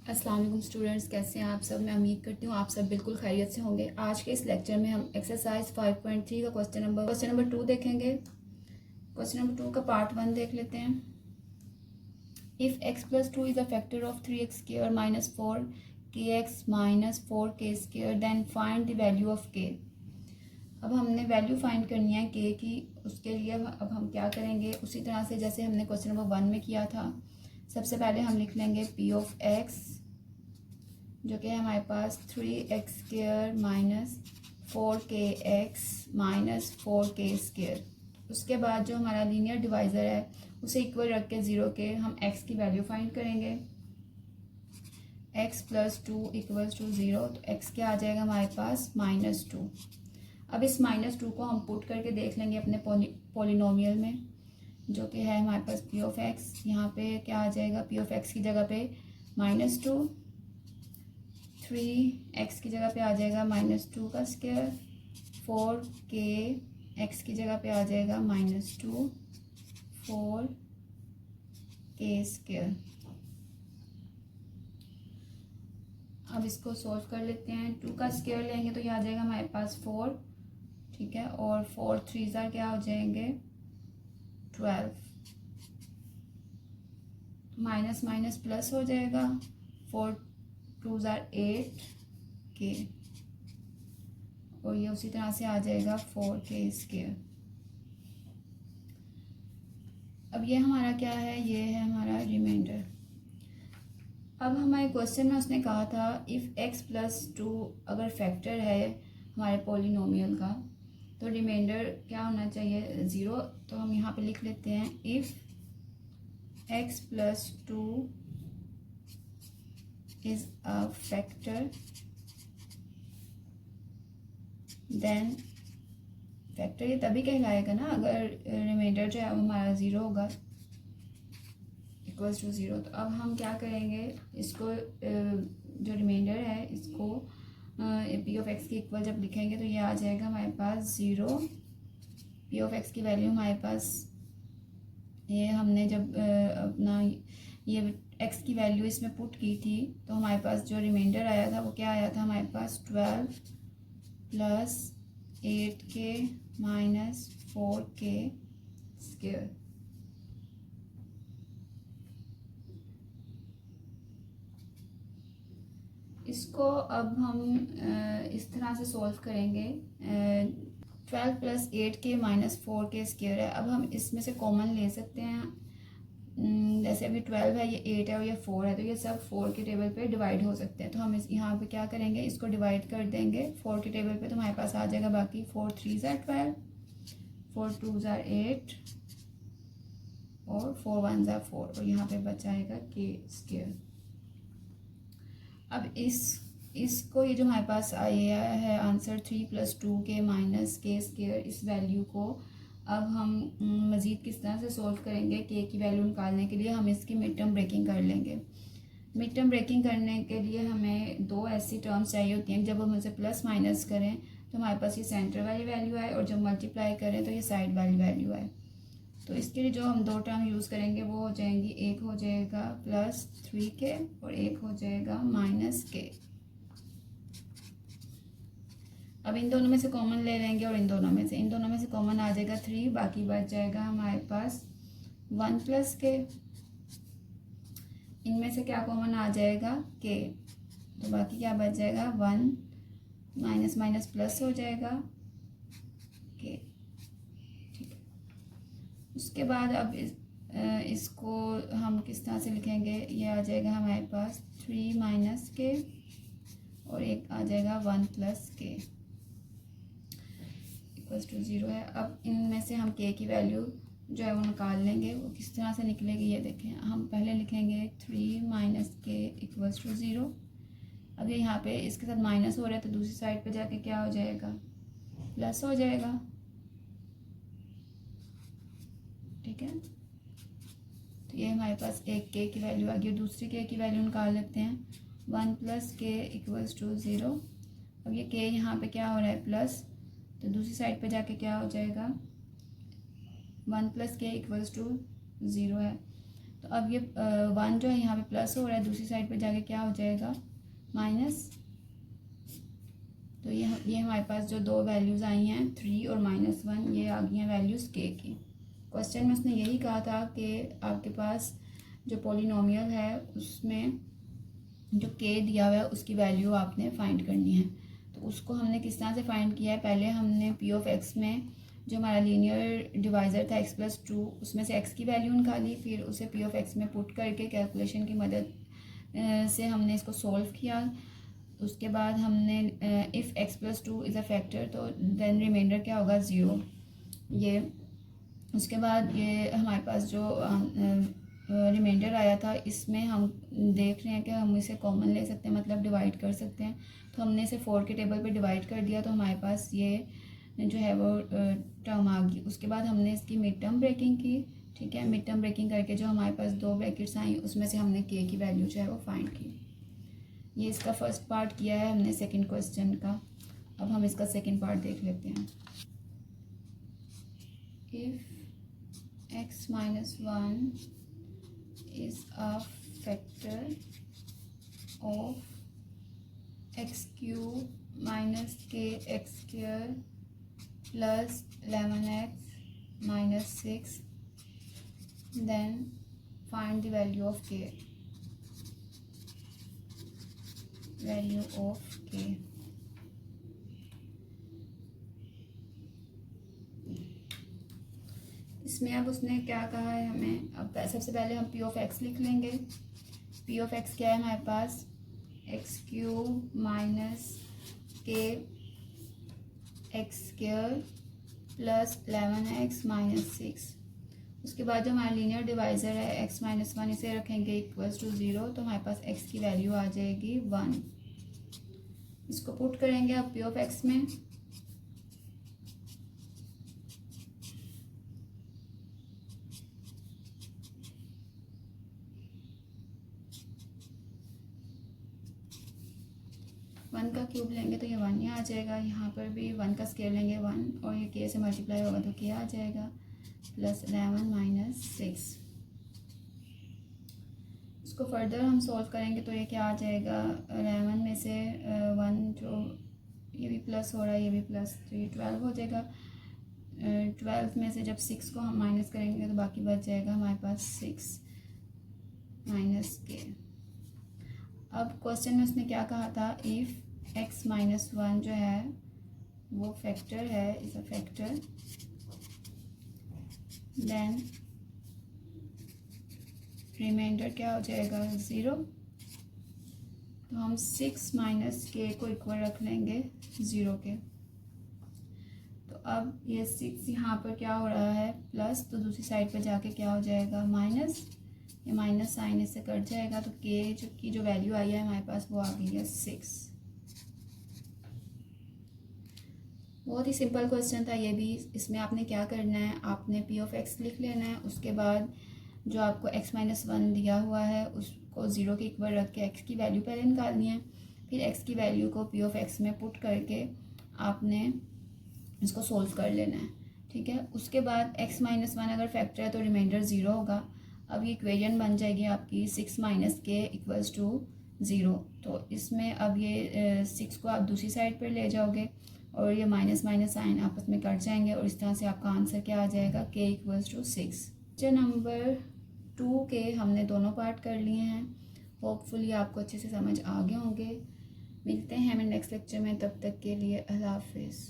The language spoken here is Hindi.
अस्सलाम वालेकुम स्टूडेंट्स, कैसे हैं आप सब। मैं उम्मीद करती हूँ आप सब बिल्कुल खैरियत से होंगे। आज के इस लेक्चर में हम एक्सरसाइज 5.3 का क्वेश्चन नंबर 2 देखेंगे। क्वेश्चन नंबर 2 का पार्ट 1 देख लेते हैं। If x plus 2 is a factor of 3x square minus 4kx minus 4k square then find the value of k। अब हमने वैल्यू फाइंड करनी है k की। उसके लिए अब हम क्या करेंगे, उसी तरह से जैसे हमने क्वेश्चन नंबर 1 में किया था। सबसे पहले हम लिख लेंगे p ऑफ x, जो कि हमारे पास 3x square minus 4kx minus 4k square. उसके बाद जो हमारा लीनियर डिवाइज़र है उसे इक्वल रख के 0 के हम x की वैल्यू फाइंड करेंगे। x प्लस 2 इक्वल्स टू 0, तो x क्या आ जाएगा हमारे पास -2। अब इस -2 को हम पुट करके देख लेंगे अपने पोलिनोमियल में, जो कि है हमारे पास p ऑफ x। यहाँ पे क्या आ जाएगा, p ऑफ x की जगह पे -2, 3x की जगह पे आ जाएगा -2 का स्क्वायर, 4k x की जगह पे आ जाएगा -2 4k स्क्वायर। अब इसको सॉल्व कर लेते हैं। 2 का स्क्वायर लेंगे तो ये आ जाएगा हमारे पास 4, ठीक है, और 4 3 क्या हो जाएंगे 12, माइनस माइनस प्लस हो जाएगा, 4 2 8k, और ये उसी तरह से आ जाएगा 4k स्क्वायर। अब ये हमारा क्या है, ये है हमारा रिमाइंडर। अब हमारे क्वेश्चन में उसने कहा था इफ़ x प्लस 2 अगर फैक्टर है हमारे पॉलिनोमियल का, तो रिमाइंडर क्या होना चाहिए 0। तो हम यहाँ पे लिख लेते हैं if x plus 2 is a factor then factor ये तभी कहलाएगा ना अगर रिमाइंडर जो है वो हमारा 0 होगा, इक्वल्स टू 0। तो अब हम क्या करेंगे, इसको जो रिमाइंडर है इसको p ऑफ x की इक्वल जब लिखेंगे तो ये आ जाएगा हमारे पास 0। p ऑफ x की वैल्यू हमारे पास, ये हमने जब अपना ये x की वैल्यू इसमें पुट की थी तो हमारे पास जो रिमाइंडर आया था वो क्या आया था हमारे पास 12 plus 8k minus 4k square. इसको अब हम इस तरह से सॉल्व करेंगे। 12 plus 8k minus 4k square है। अब हम इसमें से कॉमन ले सकते हैं। जैसे अभी 12 है, ये 8 है और ये 4 है, तो ये सब 4 के टेबल पे डिवाइड हो सकते हैं। तो हम यहाँ पे क्या करेंगे, इसको डिवाइड कर देंगे 4 के टेबल पे, तो हमारे पास आ जाएगा बाकी 4 3 12, 4 2 8 और 4 1 4, और यहाँ पे बचाएगा k स्क्वायर। अब इसको ये जो हमारे पास आया है answer 3 plus 2k minus k square, इस वैल्यू को अब हम मज़ीद किस तरह से सॉल्व करेंगे k की वैल्यू निकालने के लिए हम इसकी मिड टर्म ब्रेकिंग कर लेंगे। मिड टर्म ब्रेकिंग करने के लिए हमें दो ऐसी टर्म्स चाहिए होती हैं, जब हम उनसे प्लस माइनस करें तो हमारे पास ये सेंटर वाली वैल्यू आए, और जब मल्टीप्लाई करें तो ये साइड वाली वैल्यू आए। तो इसके लिए जो हम दो टर्म यूज़ करेंगे वो हो जाएंगी, एक हो जाएगा प्लस 3k और एक हो जाएगा माइनस k। अब इन दोनों में से कॉमन ले लेंगे और इन दोनों में से कॉमन आ जाएगा 3, बाकी बच जाएगा हमारे पास 1 प्लस k। इनमें से क्या कॉमन आ जाएगा k, तो बाकी क्या बच जाएगा 1, माइनस माइनस प्लस हो जाएगा k, ठीक है। उसके बाद अब इसको हम किस तरह से लिखेंगे, ये आ जाएगा हमारे पास 3 माइनस k और एक आ जाएगा 1 प्लस k इक्वल्स टू 0 है। अब इनमें से हम k की वैल्यू जो है वो निकाल लेंगे। वो किस तरह से निकलेगी ये देखें। हम पहले लिखेंगे 3 माइनस k इक्वल्स टू 0। अब ये यहाँ पे इसके साथ माइनस हो रहा है तो दूसरी साइड पे जाके क्या हो जाएगा, प्लस हो जाएगा, ठीक है। तो ये हमारे पास एक k की वैल्यू आ गई। दूसरी k की वैल्यू निकाल लेते हैं, 1 प्लस k इक्वल्स टू 0। अब ये k यहाँ पे क्या हो रहा है प्लस, तो दूसरी साइड पे जाके क्या हो जाएगा 1 प्लस k इक्वल्स टू 0 है। तो अब ये 1 जो है यहाँ पे प्लस हो रहा है, दूसरी साइड पे जाके क्या हो जाएगा माइनस। तो ये हमारे पास जो दो वैल्यूज़ आई हैं 3 और -1, ये आ गई हैं वैल्यूज़ के की। क्वेश्चन में उसने यही कहा था कि आपके पास जो पॉलिनोमियल है उसमें जो के दिया हुआ है उसकी वैल्यू आपने फाइंड करनी है। तो उसको हमने किस तरह से फाइंड किया है, पहले हमने पी ऑफ एक्स में जो हमारा लीनियर डिवाइज़र था x+2 उसमें से x की वैल्यू निकाली, फिर उसे पी ऑफ एक्स में पुट करके कैलकुलेशन की मदद से हमने इसको सॉल्व किया। उसके बाद हमने if x+2 is a factor तो देन रिमाइंडर क्या होगा 0। ये उसके बाद ये हमारे पास जो रिमाइंडर आया था इसमें हम देख रहे हैं कि हम इसे कॉमन ले सकते हैं, मतलब डिवाइड कर सकते हैं। तो हमने इसे 4 के टेबल पे डिवाइड कर दिया तो हमारे पास ये जो है वो टर्म आ गई। उसके बाद हमने इसकी मिड टर्म ब्रेकिंग की, ठीक है। मिड टर्म ब्रेकिंग करके जो हमारे पास दो ब्रैकेट्स आई उसमें से हमने के की वैल्यू जो है वो फाइंड की। ये इसका फर्स्ट पार्ट किया है हमने सेकंड क्वेश्चन का। अब हम इसका सेकंड पार्ट देख लेते हैं। If x-1 is a factor of x cube minus k x square plus 11x minus 6, then find the value of k. Value of k. इसमें अब उसने क्या कहा है हमें, अब सबसे पहले हम पी ऑफ एक्स लिख लेंगे। पी ऑफ एक्स क्या है हमारे पास, x³ माइनस के x square plus 11x minus 6। उसके बाद जो हमारा लीनियर डिवाइज़र है x-1 इसे रखेंगे इक्वल्स टू 0, तो हमारे पास x की वैल्यू आ जाएगी 1। इसको पुट करेंगे अब पी ऑफ एक्स में। वन का क्यूब लेंगे तो ये 1 ही आ जाएगा। यहाँ पर भी 1 का स्केयर लेंगे 1 और ये के से मल्टीप्लाई होगा तो के आ जाएगा प्लस 11 माइनस 6। इसको फर्दर हम सॉल्व करेंगे तो ये क्या आ जाएगा, 11 में से 1 जो ये भी प्लस हो रहा है ये भी प्लस, तो ये 12 हो जाएगा। 12 में से जब 6 को हम माइनस करेंगे तो बाकी बच जाएगा हमारे पास 6 माइनस के। अब क्वेश्चन में उसने क्या कहा था, इफ़ x-1 जो है वो फैक्टर है, is a factor, then remainder क्या हो जाएगा 0। तो हम 6 माइनस के को इक्वल रख लेंगे 0 के। तो अब ये 6 यहाँ पर क्या हो रहा है प्लस, तो दूसरी साइड पर जाके क्या हो जाएगा माइनस, ये माइनस साइन इससे कट जाएगा तो के जो वैल्यू आई है हमारे पास वो आ गई है 6। बहुत ही सिंपल क्वेश्चन था ये भी। इसमें आपने क्या करना है, आपने पी ऑफ एक्स लिख लेना है। उसके बाद जो आपको x-1 दिया हुआ है उसको 0 के इक्वल रख के x की वैल्यू पहले निकालनी है, फिर x की वैल्यू को पी ऑफ एक्स में पुट करके आपने इसको सोल्व कर लेना है, ठीक है। उसके बाद x-1 अगर फैक्टर है तो रिमाइंडर 0 होगा। अब ये इक्वेशन बन जाएगी आपकी 6 माइनस के इक्वल्स टू 0। तो इसमें अब ये 6 को आप दूसरी साइड पर ले जाओगे और ये माइनस माइनस साइन आपस में कट जाएंगे और इस तरह से आपका आंसर क्या आ जाएगा, के इक्वल्स टू 6। क्वेश्चन नंबर 2 के हमने दोनों पार्ट कर लिए हैं। होपफुली आपको अच्छे से समझ आ गए होंगे। मिलते हैं हमें नेक्स्ट लेक्चर में, तब तक के लिए अल्लाह हाफिज़।